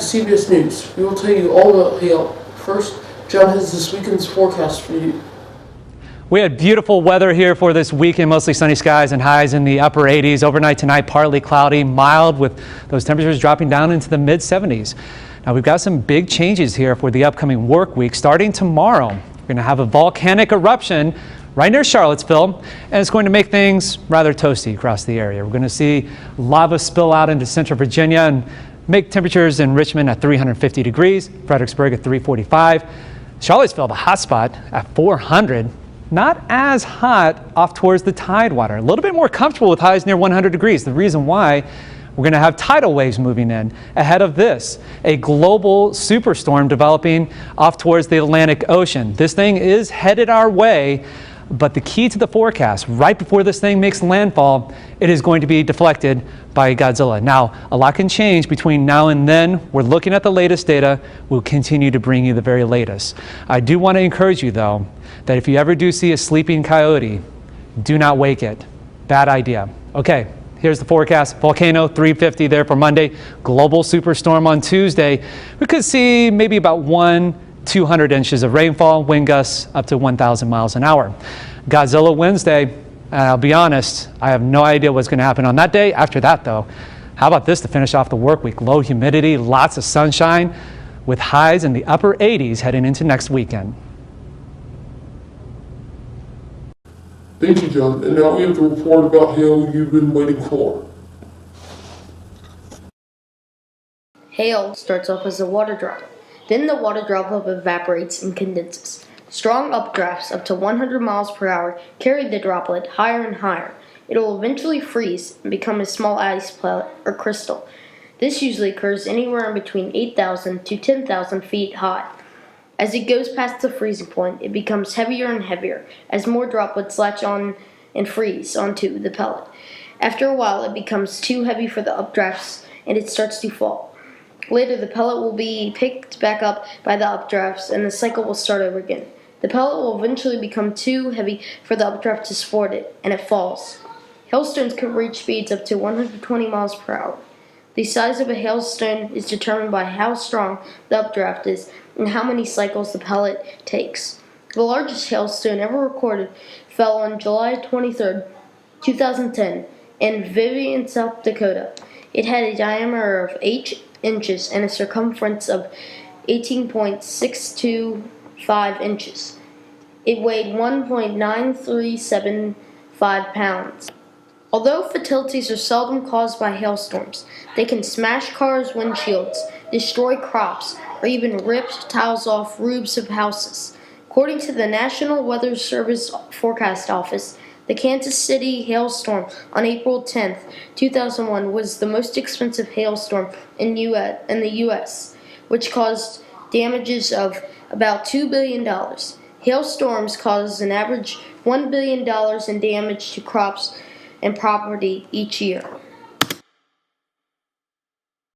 to CBS News. We will tell you all about hail. First, John has this weekend's forecast for you. We had beautiful weather here for this weekend, mostly sunny skies and highs in the upper 80s. Overnight tonight, partly cloudy, mild, with those temperatures dropping down into the mid 70s. Now we've got some big changes here for the upcoming work week. Starting tomorrow, we're going to have a volcanic eruption right near Charlottesville, and it's going to make things rather toasty across the area. We're going to see lava spill out into central Virginia and make temperatures in Richmond at 350 degrees, Fredericksburg at 345, Charlottesville, the hot spot, at 400. Not as hot off towards the Tidewater. A little bit more comfortable with highs near 100 degrees. The reason why, we're going to have tidal waves moving in ahead of this, a global superstorm developing off towards the Atlantic Ocean. This thing is headed our way, but the key to the forecast, right before this thing makes landfall, it is going to be deflected by Godzilla. Now, a lot can change between now and then. We're looking at the latest data. We'll continue to bring you the very latest. I do want to encourage you, though, that if you ever do see a sleeping coyote, do not wake it. Bad idea. Okay, here's the forecast. Volcano 350 there for Monday. Global superstorm on Tuesday. We could see maybe about 200 inches of rainfall, wind gusts up to 1,000 miles an hour. Godzilla Wednesday, I'll be honest, I have no idea what's going to happen on that day. After that, though, how about this to finish off the work week? Low humidity, lots of sunshine, with highs in the upper 80s heading into next weekend. Thank you, John. And now we have the report about hail you've been waiting for. Hail starts off as a water droplet. Then the water droplet evaporates and condenses. Strong updrafts up to 100 miles per hour carry the droplet higher and higher. It will eventually freeze and become a small ice pellet or crystal. This usually occurs anywhere in between 8,000 to 10,000 feet high. As it goes past the freezing point, it becomes heavier and heavier as more droplets latch on and freeze onto the pellet. After a while, it becomes too heavy for the updrafts and it starts to fall. Later, the pellet will be picked back up by the updrafts and the cycle will start over again. The pellet will eventually become too heavy for the updraft to support it, and it falls. Hailstones can reach speeds up to 120 miles per hour. The size of a hailstone is determined by how strong the updraft is and how many cycles the pellet takes. The largest hailstone ever recorded fell on July 23, 2010, in Vivian, South Dakota. It had a diameter of 8 inches and a circumference of 18.625 inches. It weighed 1.9375 pounds. Although fatalities are seldom caused by hailstorms, they can smash cars' windshields, destroy crops, or even rip tiles off roofs of houses. According to the National Weather Service Forecast Office, the Kansas City hailstorm on April 10, 2001 was the most expensive hailstorm in the U.S., which caused damages of about $2 billion. Hailstorms cause an average $1 billion in damage to crops and property each year.